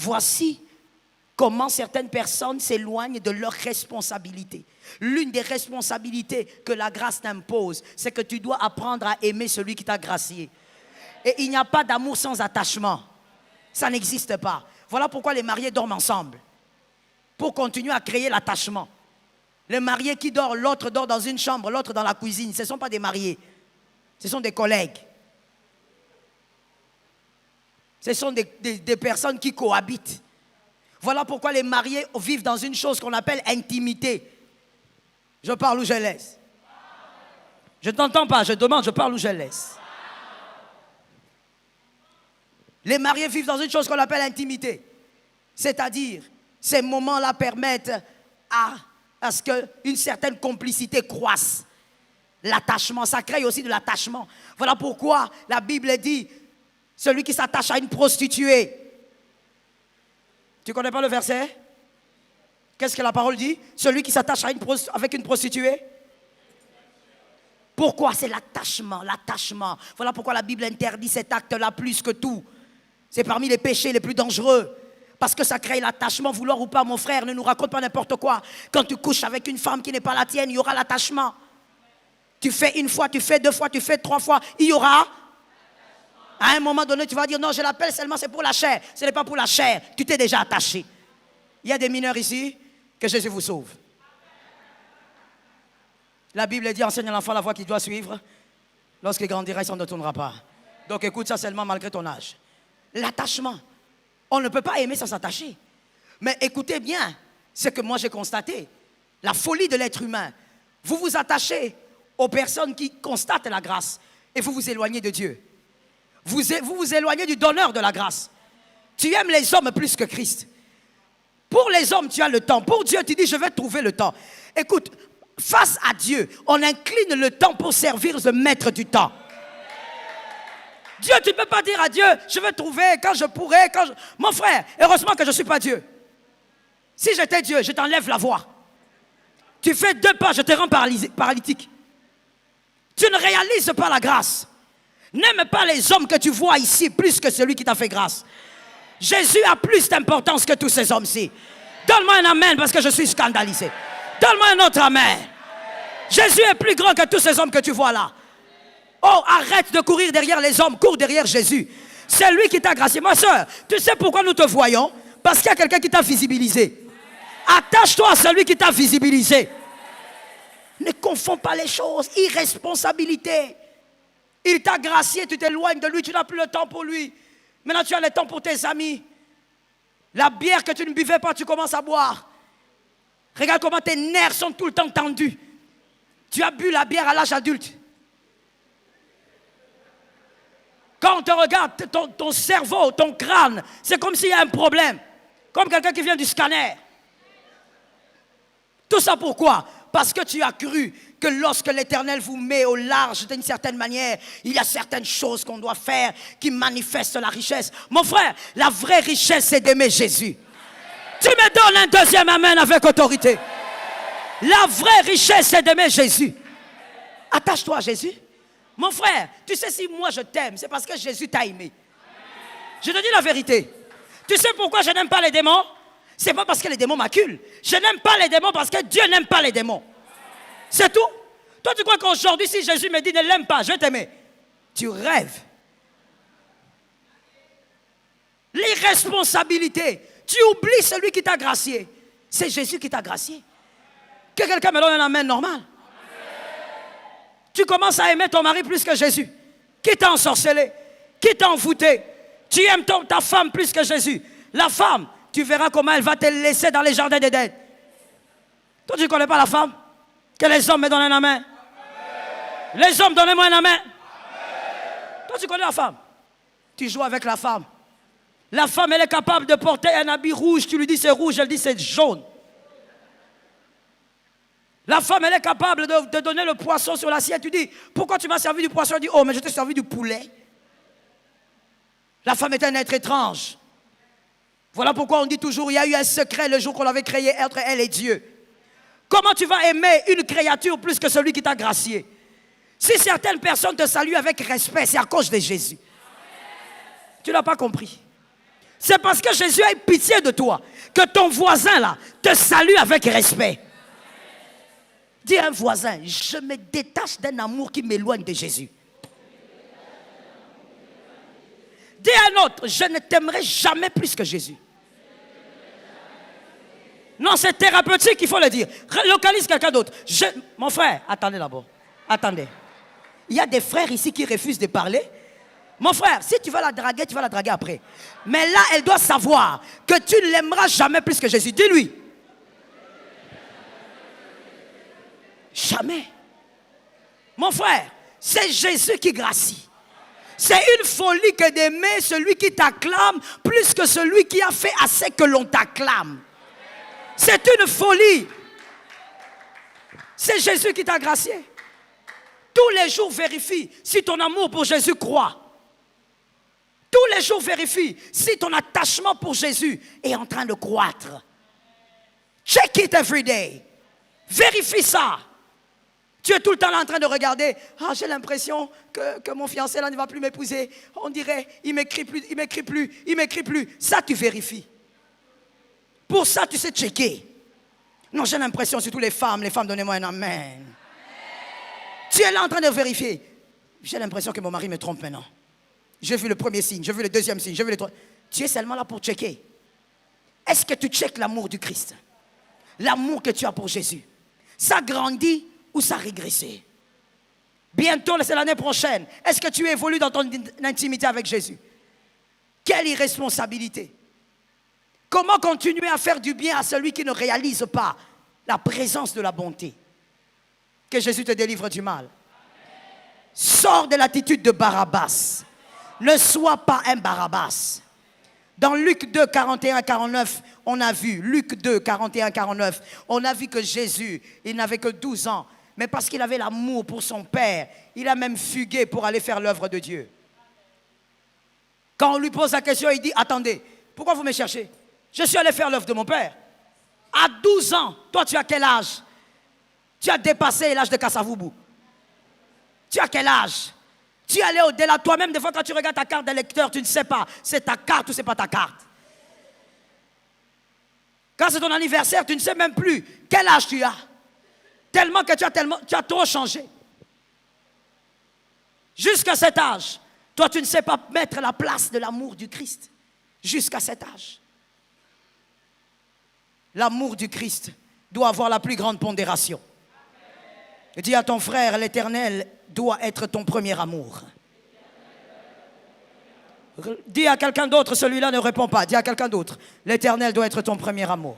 Voici comment certaines personnes s'éloignent de leurs responsabilités. L'une des responsabilités que la grâce t'impose, c'est que tu dois apprendre à aimer celui qui t'a gracié. Et il n'y a pas d'amour sans attachement. Ça n'existe pas. Voilà pourquoi les mariés dorment ensemble. Pour continuer à créer l'attachement. Les mariés qui dorment, l'autre dort dans une chambre, l'autre dans la cuisine. Ce ne sont pas des mariés. Ce sont des collègues. Ce sont des personnes qui cohabitent. Voilà pourquoi les mariés vivent dans une chose qu'on appelle intimité. Je parle ou je laisse? Je ne t'entends pas, je demande, je parle ou je laisse? Les mariés vivent dans une chose qu'on appelle intimité. C'est-à-dire, ces moments-là permettent à ce qu'une certaine complicité croisse. L'attachement, ça crée aussi de l'attachement. Voilà pourquoi la Bible dit, celui qui s'attache à une prostituée. Tu ne connais pas le verset? Qu'est-ce que la parole dit? Celui qui s'attache avec une prostituée. Pourquoi? C'est l'attachement, l'attachement. Voilà pourquoi la Bible interdit cet acte-là plus que tout. C'est parmi les péchés les plus dangereux. Parce que ça crée l'attachement, vouloir ou pas, mon frère, ne nous raconte pas n'importe quoi. Quand tu couches avec une femme qui n'est pas la tienne, il y aura l'attachement. Tu fais une fois, tu fais deux fois, tu fais trois fois, il y aura. À un moment donné, tu vas dire, non, je l'appelle seulement, c'est pour la chair. Ce n'est pas pour la chair, tu t'es déjà attaché. Il y a des mineurs ici, que Jésus vous sauve. La Bible dit, enseigne à l'enfant la voie qu'il doit suivre. Lorsqu'il grandira, il ne s'en détournera pas. Donc écoute ça seulement malgré ton âge. L'attachement. On ne peut pas aimer sans s'attacher. Mais écoutez bien ce que moi j'ai constaté. La folie de l'être humain. Vous vous attachez aux personnes qui constatent la grâce et vous vous éloignez de Dieu. Vous vous éloignez du donneur de la grâce. Tu aimes les hommes plus que Christ. Pour les hommes, tu as le temps. Pour Dieu, tu dis, je vais trouver le temps. Écoute, face à Dieu, on incline le temps pour servir le maître du temps. Dieu, tu ne peux pas dire à Dieu, je vais trouver quand je pourrai. Mon frère, heureusement que je ne suis pas Dieu. Si j'étais Dieu, je t'enlève la voix. Tu fais 2 pas, je te rends paralytique. Tu ne réalises pas la grâce. N'aime pas les hommes que tu vois ici plus que celui qui t'a fait grâce. Jésus a plus d'importance que tous ces hommes-ci. Donne-moi un amen parce que je suis scandalisé. Donne-moi un autre amen. Jésus est plus grand que tous ces hommes que tu vois là. Oh, arrête de courir derrière les hommes, cours derrière Jésus. C'est lui qui t'a gracié. Ma soeur, tu sais pourquoi nous te voyons? Parce qu'il y a quelqu'un qui t'a visibilisé. Attache-toi à celui qui t'a visibilisé. Ne confonds pas les choses. Irresponsabilité. Il t'a gracié, tu t'éloignes de lui, tu n'as plus le temps pour lui. Maintenant, tu as le temps pour tes amis. La bière que tu ne buvais pas, tu commences à boire. Regarde comment tes nerfs sont tout le temps tendus. Tu as bu la bière à l'âge adulte. Quand on te regarde, ton cerveau, ton crâne, c'est comme s'il y a un problème. Comme quelqu'un qui vient du scanner. Tout ça pourquoi? Parce que tu as cru que lorsque l'Éternel vous met au large d'une certaine manière, il y a certaines choses qu'on doit faire qui manifestent la richesse. Mon frère, la vraie richesse, c'est d'aimer Jésus. Tu me donnes un deuxième amen avec autorité. La vraie richesse, c'est d'aimer Jésus. Attache-toi à Jésus. Mon frère, tu sais si moi je t'aime, c'est parce que Jésus t'a aimé. Je te dis la vérité. Tu sais pourquoi je n'aime pas les démons? C'est pas parce que les démons m'acculent. Je n'aime pas les démons parce que Dieu n'aime pas les démons. C'est tout. Toi, tu crois qu'aujourd'hui, si Jésus me dit ne l'aime pas, je vais t'aimer. Tu rêves. L'irresponsabilité. Tu oublies celui qui t'a gracié. C'est Jésus qui t'a gracié. Que quelqu'un me donne un amen normal. Tu commences à aimer ton mari plus que Jésus. Qui t'a ensorcelé? Qui t'a envoûté? Tu aimes ta femme plus que Jésus. La femme, tu verras comment elle va te laisser dans les jardins d'Éden. Toi, tu ne connais pas la femme? Que les hommes me donnent un amen. Les hommes, donnez-moi un amen. Toi, tu connais la femme? Tu joues avec la femme. La femme, elle est capable de porter un habit rouge. Tu lui dis c'est rouge, elle dit c'est jaune. La femme, elle est capable de te donner le poisson sur l'assiette. Tu dis, pourquoi tu m'as servi du poisson? Elle dit, oh, mais je t'ai servi du poulet. La femme est un être étrange. Voilà pourquoi on dit toujours, il y a eu un secret le jour qu'on l'avait créé entre elle et Dieu. Comment tu vas aimer une créature plus que celui qui t'a gracié? Si certaines personnes te saluent avec respect, c'est à cause de Jésus. Tu n'as pas compris. C'est parce que Jésus a eu pitié de toi que ton voisin là te salue avec respect. Dis à un voisin, je me détache d'un amour qui m'éloigne de Jésus. Dis à un autre, je ne t'aimerai jamais plus que Jésus. Non, c'est thérapeutique, il faut le dire. Localise quelqu'un d'autre. Mon frère, attendez d'abord. Attendez. Il y a des frères ici qui refusent de parler. Mon frère, si tu vas la draguer, tu vas la draguer après. Mais là, elle doit savoir que tu ne l'aimeras jamais plus que Jésus. Dis-lui. Jamais. Mon frère, c'est Jésus qui gracie. C'est une folie que d'aimer celui qui t'acclame plus que celui qui a fait assez que l'on t'acclame. C'est une folie. C'est Jésus qui t'a gracié. Tous les jours, vérifie si ton amour pour Jésus croît. Tous les jours, vérifie si ton attachement pour Jésus est en train de croître. Check it every day. Vérifie ça. Tu es tout le temps là en train de regarder. Ah, j'ai l'impression que mon fiancé là ne va plus m'épouser. On dirait, il m'écrit plus, il m'écrit plus, il m'écrit plus. Ça, tu vérifies. Pour ça, tu sais checker. Non, j'ai l'impression, surtout les femmes, donnez-moi un amen. Tu es là en train de vérifier. J'ai l'impression que mon mari me trompe maintenant. J'ai vu le premier signe, j'ai vu le deuxième signe, j'ai vu le troisième. Tu es seulement là pour checker. Est-ce que tu checkes l'amour du Christ? L'amour que tu as pour Jésus. Ça grandit ou ça régressé? Bientôt, c'est l'année prochaine. Est-ce que tu évolues dans ton intimité avec Jésus? Quelle irresponsabilité! Comment continuer à faire du bien à celui qui ne réalise pas la présence de la bonté? Que Jésus te délivre du mal. Sors de l'attitude de Barabbas. Ne sois pas un Barabbas. Dans Luc 2, 41, 49, on a vu, Luc 2, 41, 49, on a vu que Jésus, il n'avait que 12 ans, mais parce qu'il avait l'amour pour son Père, il a même fugué pour aller faire l'œuvre de Dieu. Quand on lui pose la question, il dit, attendez, pourquoi vous me cherchez? Je suis allé faire l'œuvre de mon Père. À 12 ans, toi tu as quel âge? Tu as dépassé l'âge de Kassavoubou. Tu as quel âge? Tu es allé au-delà. Toi-même, des fois, quand tu regardes ta carte d'électeur, tu ne sais pas, c'est ta carte ou c'est pas ta carte. Quand c'est ton anniversaire, tu ne sais même plus quel âge tu as. Tellement que tu as trop changé. Jusqu'à cet âge, toi, tu ne sais pas mettre la place de l'amour du Christ. Jusqu'à cet âge. L'amour du Christ doit avoir la plus grande pondération. Dis à ton frère, l'Éternel doit être ton premier amour. Dis à quelqu'un d'autre, celui-là ne répond pas. Dis à quelqu'un d'autre, l'Éternel doit être ton premier amour.